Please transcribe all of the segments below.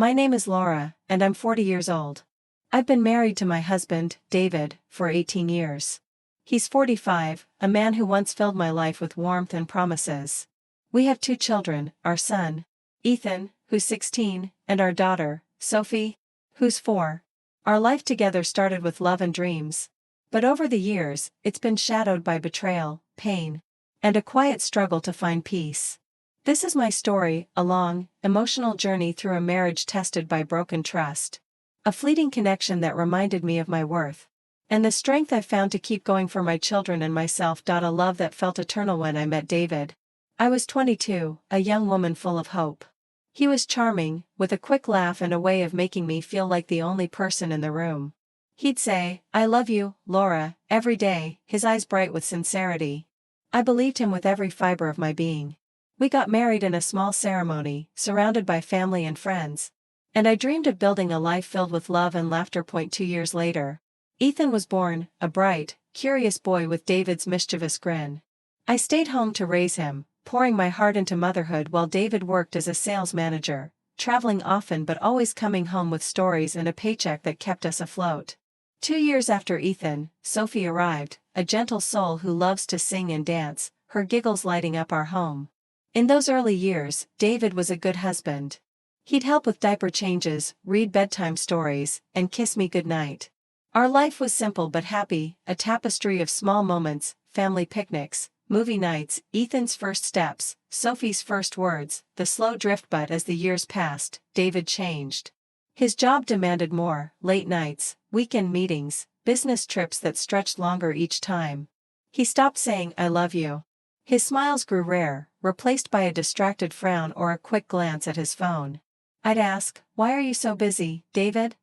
My name is Laura, and I'm 40 years old. I've been married to my husband, David, for 18 years. He's 45, a man who once filled my life with warmth and promises. We have 2 children, our son, Ethan, who's 16, and our daughter, Sophie, who's 4. Our life together started with love and dreams. But over the years, it's been shadowed by betrayal, pain, and a quiet struggle to find peace. This is my story, a long, emotional journey through a marriage tested by broken trust. A fleeting connection that reminded me of my worth. And the strength I found to keep going for my children and myself. A love that felt eternal when I met David. I was 22, a young woman full of hope. He was charming, with a quick laugh and a way of making me feel like the only person in the room. He'd say, "I love you, Laura," every day, his eyes bright with sincerity. I believed him with every fiber of my being. We got married in a small ceremony, surrounded by family and friends. And I dreamed of building a life filled with love and laughter. 2 years later, Ethan was born, a bright, curious boy with David's mischievous grin. I stayed home to raise him, pouring my heart into motherhood while David worked as a sales manager, traveling often but always coming home with stories and a paycheck that kept us afloat. 2 years after Ethan, Sophie arrived, a gentle soul who loves to sing and dance, her giggles lighting up our home. In those early years, David was a good husband. He'd help with diaper changes, read bedtime stories, and kiss me goodnight. Our life was simple but happy, a tapestry of small moments, family picnics, movie nights, Ethan's first steps, Sophie's first words, the slow drift. But as the years passed, David changed. His job demanded more, late nights, weekend meetings, business trips that stretched longer each time. He stopped saying "I love you." His smiles grew rare, replaced by a distracted frown or a quick glance at his phone. I'd ask, "Why are you so busy, David?"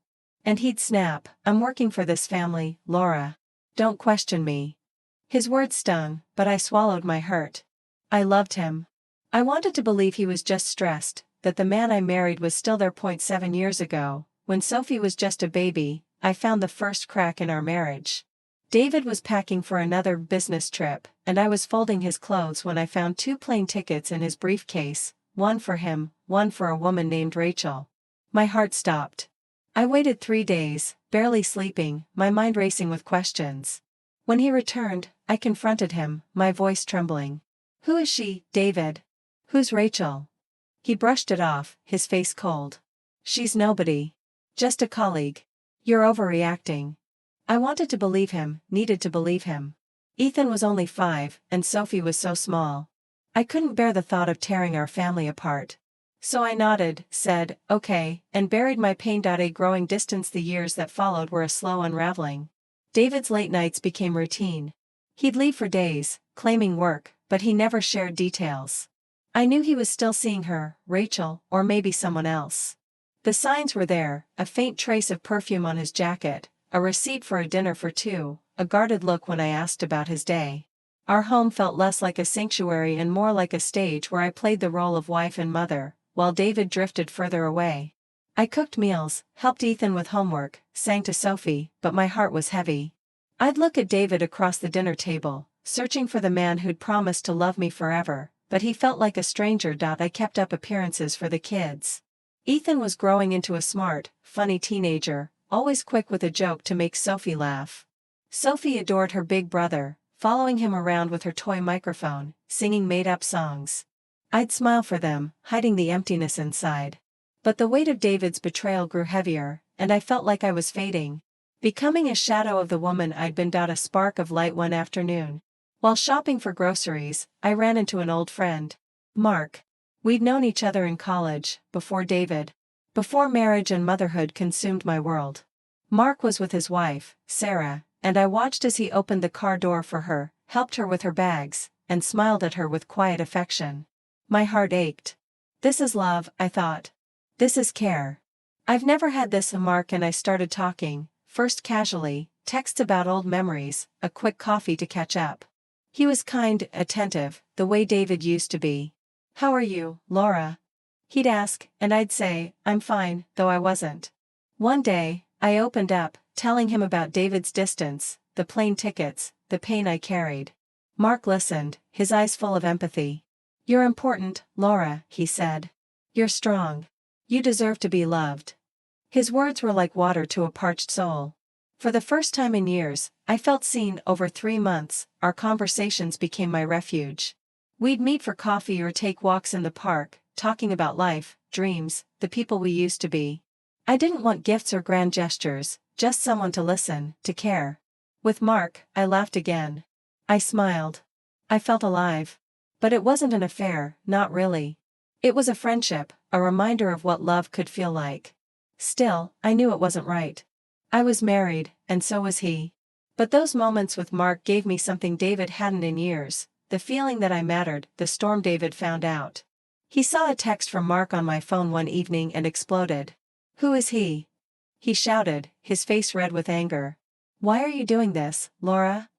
And he'd snap, "I'm working for this family, Laura. Don't question me." His words stung, but I swallowed my hurt. I loved him. I wanted to believe he was just stressed, that the man I married was still there. 7 years ago, when Sophie was just a baby, I found the first crack in our marriage. David was packing for another business trip, and I was folding his clothes when I found 2 plane tickets in his briefcase, one for him, one for a woman named Rachel. My heart stopped. I waited 3 days, barely sleeping, my mind racing with questions. When he returned, I confronted him, my voice trembling. "Who is she, David? Who's Rachel?" He brushed it off, his face cold. "She's nobody. Just a colleague. You're overreacting." I wanted to believe him, needed to believe him. Ethan was only 5, and Sophie was so small. I couldn't bear the thought of tearing our family apart. So I nodded, said, "Okay," and buried my pain. A growing distance. The years that followed were a slow unraveling. David's late nights became routine. He'd leave for days, claiming work, but he never shared details. I knew he was still seeing her, Rachel, or maybe someone else. The signs were there, a faint trace of perfume on his jacket, a receipt for a dinner for 2, a guarded look when I asked about his day. Our home felt less like a sanctuary and more like a stage where I played the role of wife and mother, while David drifted further away. I cooked meals, helped Ethan with homework, sang to Sophie, but my heart was heavy. I'd look at David across the dinner table, searching for the man who'd promised to love me forever, but he felt like a stranger. I kept up appearances for the kids. Ethan was growing into a smart, funny teenager, always quick with a joke to make Sophie laugh. Sophie adored her big brother, following him around with her toy microphone, singing made-up songs. I'd smile for them, hiding the emptiness inside. But the weight of David's betrayal grew heavier, and I felt like I was fading, becoming a shadow of the woman I'd been. A spark of light one afternoon. While shopping for groceries, I ran into an old friend, Mark. We'd known each other in college, before David. Before marriage and motherhood consumed my world. Mark was with his wife, Sarah, and I watched as he opened the car door for her, helped her with her bags, and smiled at her with quiet affection. My heart ached. This is love, I thought. This is care. I've never had this. Mark and I started talking, first casually, texts about old memories, a quick coffee to catch up. He was kind, attentive, the way David used to be. "How are you, Laura?" He'd ask, and I'd say, "I'm fine," though I wasn't. One day, I opened up, telling him about David's distance, the plane tickets, the pain I carried. Mark listened, his eyes full of empathy. "You're important, Laura," he said. "You're strong. You deserve to be loved. His words were like water to a parched soul. For the first time in years, I felt seen. Over 3 months, our conversations became my refuge. We'd meet for coffee or take walks in the park, talking about life, dreams, the people we used to be. I didn't want gifts or grand gestures, just someone to listen, to care. With Mark, I laughed again. I smiled. I felt alive. But it wasn't an affair, not really. It was a friendship, a reminder of what love could feel like. Still, I knew it wasn't right. I was married, and so was he. But those moments with Mark gave me something David hadn't in years, the feeling that I mattered. The storm. David found out. He saw a text from Mark on my phone one evening and exploded. "Who is he?" he shouted, his face red with anger. "Why are you doing this, Laura?"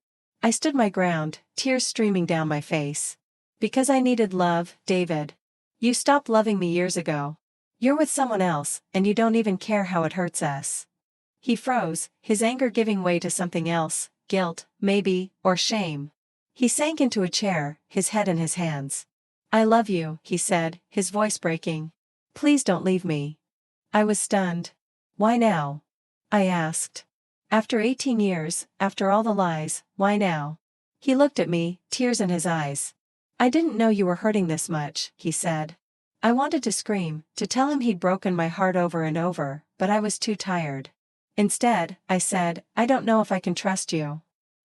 I stood my ground, tears streaming down my face. "Because I needed love, David. You stopped loving me years ago. You're with someone else, and you don't even care how it hurts us." He froze, his anger giving way to something else, guilt, maybe, or shame. He sank into a chair, his head in his hands. "I love you," he said, his voice breaking. "Please don't leave me." I was stunned. "Why now?" I asked. "After 18 years, after all the lies, why now?" He looked at me, tears in his eyes. "I didn't know you were hurting this much," he said. I wanted to scream, to tell him he'd broken my heart over and over, but I was too tired. Instead, I said, "I don't know if I can trust you."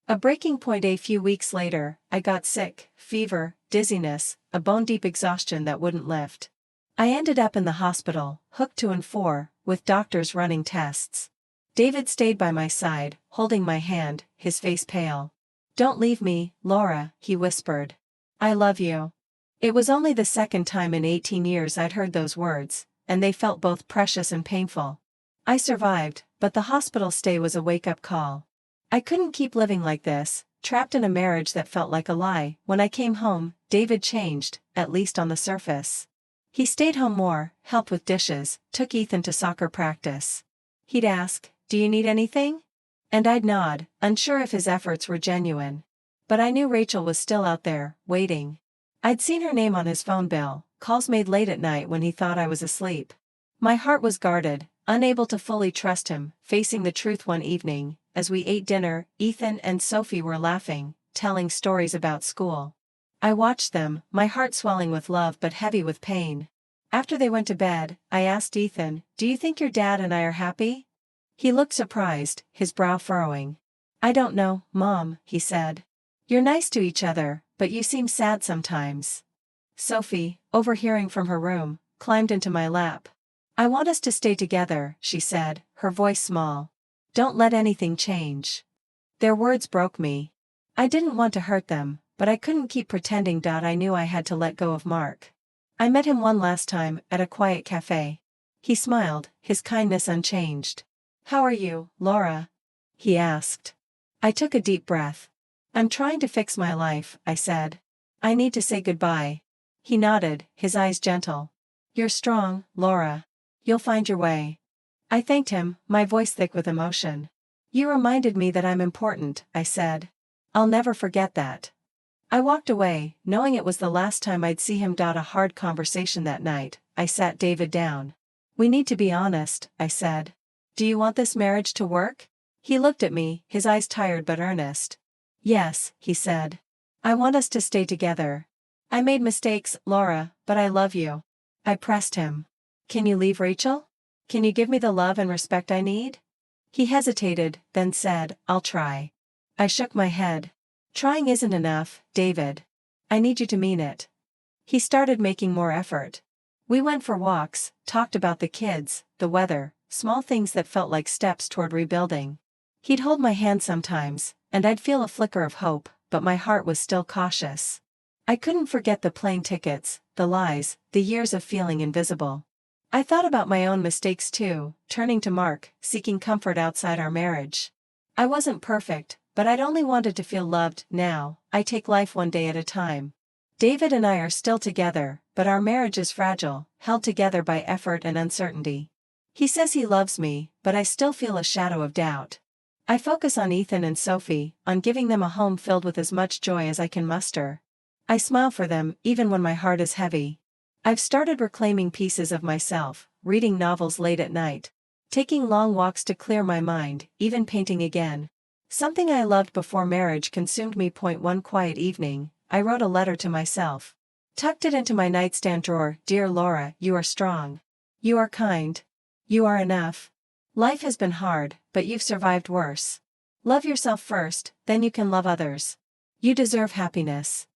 A breaking point. A few weeks later, I got sick, fever, dizziness, a bone-deep exhaustion that wouldn't lift. I ended up in the hospital, hooked to N4, with doctors running tests. David stayed by my side, holding my hand, his face pale. "Don't leave me, Laura," he whispered. "I love you." It was only the second time in 18 years I'd heard those words, and they felt both precious and painful. I survived, but the hospital stay was a wake-up call. I couldn't keep living like this, trapped in a marriage that felt like a lie. When I came home, David changed, at least on the surface. He stayed home more, helped with dishes, took Ethan to soccer practice. He'd ask, "Do you need anything?" And I'd nod, unsure if his efforts were genuine. But I knew Rachel was still out there, waiting. I'd seen her name on his phone bill, calls made late at night when he thought I was asleep. My heart was guarded, unable to fully trust him. Facing the truth one evening, as we ate dinner, Ethan and Sophie were laughing, telling stories about school. I watched them, my heart swelling with love but heavy with pain. After they went to bed, I asked Ethan, "Do you think your dad and I are happy?" He looked surprised, his brow furrowing. "I don't know, Mom," he said. "You're nice to each other, but you seem sad sometimes." Sophie, overhearing from her room, climbed into my lap. "I want us to stay together," she said, her voice small. "Don't let anything change." Their words broke me. I didn't want to hurt them, but I couldn't keep pretending. I knew I had to let go of Mark. I met him one last time, at a quiet cafe. He smiled, his kindness unchanged. "How are you, Laura?" he asked. I took a deep breath. "I'm trying to fix my life," I said. "I need to say goodbye." He nodded, his eyes gentle. "You're strong, Laura. You'll find your way." I thanked him, my voice thick with emotion. "You reminded me that I'm important," I said. "I'll never forget that." I walked away, knowing it was the last time I'd see him. A hard conversation that night. I sat David down. "We need to be honest," I said. "Do you want this marriage to work?" He looked at me, his eyes tired but earnest. "Yes," he said. "I want us to stay together. I made mistakes, Laura, but I love you." I pressed him. "Can you leave Rachel? Can you give me the love and respect I need?" He hesitated, then said, "I'll try." I shook my head. "Trying isn't enough, David. I need you to mean it." He started making more effort. We went for walks, talked about the kids, the weather, small things that felt like steps toward rebuilding. He'd hold my hand sometimes, and I'd feel a flicker of hope, but my heart was still cautious. I couldn't forget the plane tickets, the lies, the years of feeling invisible. I thought about my own mistakes too, turning to Mark, seeking comfort outside our marriage. I wasn't perfect, but I'd only wanted to feel loved. Now, I take life one day at a time. David and I are still together, but our marriage is fragile, held together by effort and uncertainty. He says he loves me, but I still feel a shadow of doubt. I focus on Ethan and Sophie, on giving them a home filled with as much joy as I can muster. I smile for them, even when my heart is heavy. I've started reclaiming pieces of myself, reading novels late at night, taking long walks to clear my mind, even painting again. Something I loved before marriage consumed me. One quiet evening, I wrote a letter to myself. Tucked it into my nightstand drawer. Dear Laura, you are strong. You are kind. You are enough. Life has been hard, but you've survived worse. Love yourself first, then you can love others. You deserve happiness.